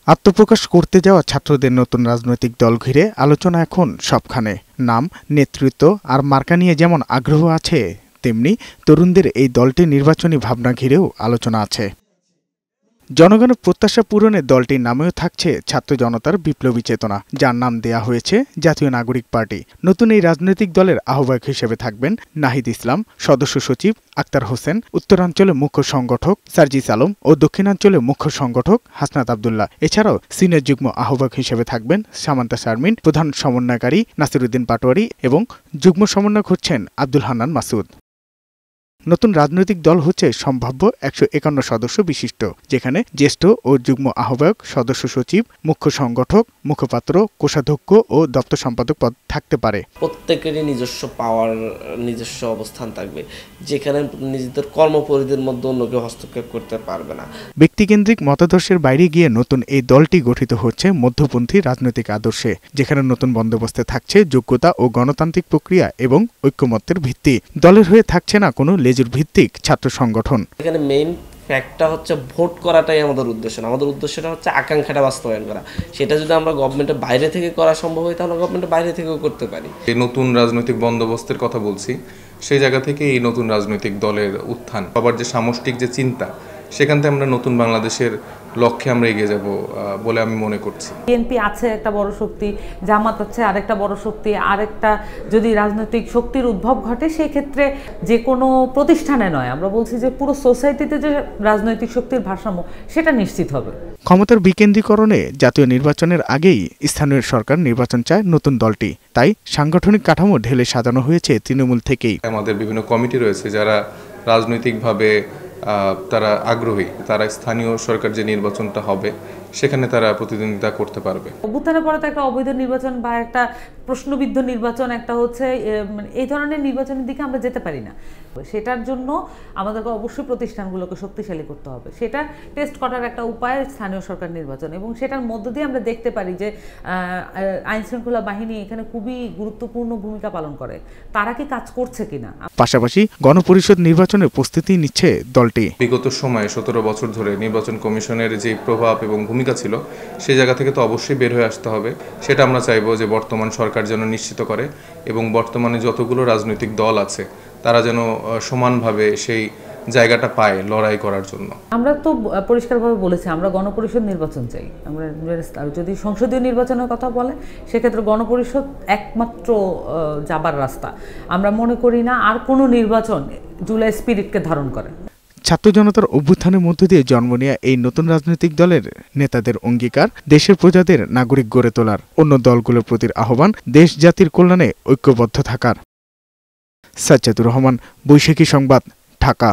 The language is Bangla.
আত্মপ্রকাশ করতে যাওয়া ছাত্রদের নতুন রাজনৈতিক দল ঘিরে আলোচনা এখন সবখানে। নাম, নেতৃত্ব আর মার্কা নিয়ে যেমন আগ্রহ আছে, তেমনি তরুণদের এই দলটির নির্বাচনী ভাবনা ঘিরেও আলোচনা আছে। জনগণের প্রত্যাশা পূরণে দলটির নামেও থাকছে ছাত্র জনতার বিপ্লবী চেতনা, যার নাম দেয়া হয়েছে জাতীয় নাগরিক পার্টি। নতুন এই রাজনৈতিক দলের আহ্বায়ক হিসেবে থাকবেন নাহিদ ইসলাম, সদস্য সচিব আক্তার হোসেন, উত্তরাঞ্চলে মুখ্য সংগঠক সার্জিস আলম ও দক্ষিণাঞ্চলে মুখ্য সংগঠক হাসনাত আবদুল্লাহ। এছাড়াও সিনিয়র যুগ্ম আহ্বায়ক হিসেবে থাকবেন সামান্তা শারমিন, প্রধান সমন্বয়কারী নাসিরুদ্দিন পাটোয়ারি এবং যুগ্ম সমন্বয়ক হচ্ছেন আব্দুল হান্নান মাসুদ। নতুন রাজনৈতিক দল হচ্ছে সম্ভাব্য 151 সদস্য বিশিষ্ট, যেখানে জ্যেষ্ঠ ও যুগ্ম আহ্বায়ক, সদস্য সচিব, মুখ্য সংগঠক, মুখপাত্র, কোষাধ্যক্ষ ও দপ্তর সম্পাদক পদ থাকতে পারে। প্রত্যেকেরই নিজস্ব পাওয়ার, নিজস্ব অবস্থান থাকবে, যেখানে নিজেদের কর্মপরিধির মধ্যে অন্য কেউ হস্তক্ষেপ করতে পারবে না। ব্যক্তিকেন্দ্রিক মতাদর্শের বাইরে গিয়ে নতুন এই দলটি গঠিত হচ্ছে মধ্যপন্থী রাজনৈতিক আদর্শে, যেখানে নতুন বন্দোবস্তে থাকছে যোগ্যতা ও গণতান্ত্রিক প্রক্রিয়া এবং ঐক্যমত্যের ভিত্তি। দলের হয়ে থাকছে না কোনো লেজুর ভিত্তিক ছাত্র সংগঠন। এখানে মেইন ফ্যাক্টটা হচ্ছে ভোট করাটাই আমাদের উদ্দেশ্য না। আমাদের উদ্দেশ্যটা হচ্ছে আকাঙ্ক্ষাটা বাস্তবায়ন করা। সেটা যদি আমরা গভর্নমেন্টের বাইরে থেকে করা সম্ভব হয়, তাহলে গভর্নমেন্টের বাইরে থেকেও করতে পারি। এই নতুন রাজনৈতিক বন্দোবস্তের কথা বলছি, সেই জায়গা থেকে এই নতুন রাজনৈতিক দলের উত্থান, সবার যে সামষ্টিক যে চিন্তা, সেখান থেকে আমরা নতুন বাংলাদেশের লক্ষ্যে আমরা এগিয়ে যাব বলে আমি মনে করছি। বিএনপি আছে একটা বড় শক্তি, জামাত আছে আরেকটা বড় শক্তি, আরেকটা যদি রাজনৈতিক শক্তির উদ্ভব ঘটে, সেই ক্ষেত্রে যে কোনো প্রতিষ্ঠানে নয়, আমরা বলছি যে পুরো সোসাইটিতে যে রাজনৈতিক শক্তির ভারসাম্য, সেটা নিশ্চিত হবে। ক্ষমতার বিকেন্দ্রীকরণে জাতীয় নির্বাচনের আগেই স্থানীয় সরকার নির্বাচন চায় নতুন দলটি, তাই সাংগঠনিক কাঠামো ঢেলে সাজানো হয়েছে তৃণমূল থেকেই। আমাদের বিভিন্ন কমিটি রয়েছে যারা রাজনৈতিকভাবে তারা আগ্রহী, তারা স্থানীয় সরকার যে নির্বাচনটা হবে সেখানে তারা প্রতিদ্বন্দ্বিতা করতে পারবে। অভ্যুত্থানের পরে তো একটা অবৈধ নির্বাচন বা একটা প্রশ্নবিদ্ধ নির্বাচন, একটা হচ্ছে এই ধরনের নির্বাচনের দিকে আমরা যেতে পারি না। সেটার জন্য আমাদেরকে অবশ্যই প্রতিষ্ঠানগুলোকে শক্তিশালী করতে হবে। সেটা টেস্ট করার একটা উপায় স্থানীয় সরকার নির্বাচন, এবং সেটার মধ্য দিয়ে আমরা দেখতে পারি যে আইনশৃঙ্খলা বাহিনী এখানে খুবই গুরুত্বপূর্ণ ভূমিকা পালন করে, তারা কি কাজ করছে কিনা। পাশাপাশি গণপরিষদ নির্বাচনের প্রস্তুতি নিচ্ছে দলটি। বিগত সময়ে 17 বছর ধরে নির্বাচন কমিশনের যে প্রভাব এবং ভূমিকা ছিল, সেই জায়গা থেকে তো অবশ্যই বের হয়ে আসতে হবে। সেটা আমরা চাইবো যে বর্তমান সরকার যেন নিশ্চিত করে, এবং বর্তমানে যতগুলো রাজনৈতিক দল আছে তারা যেন সমানভাবে সেই জায়গাটা পায় লড়াই করার জন্য। আমরা তো পরিষ্কারভাবে বলেছি আমরা গণপরিষদ নির্বাচন চাই। আমরা যদি সংসদীয় নির্বাচনের কথা বলে, সেক্ষেত্রে গণপরিষদ একমাত্র যাবার রাস্তা। আমরা মনে করি না আর কোনো নির্বাচন জুলাই স্পিরিটকে ধারণ করে। ছাত্র জনতার অভ্যুত্থানের মধ্য দিয়ে জন্ম নেয়া এই নতুন রাজনৈতিক দলের নেতাদের অঙ্গীকার দেশের প্রজাদের নাগরিক গড়ে তোলার, অন্য দলগুলোর প্রতি আহ্বান দেশ জাতির কল্যাণে ঐক্যবদ্ধ থাকার। সাজ্জাদুর রহমান, বৈশাখী সংবাদ, ঢাকা।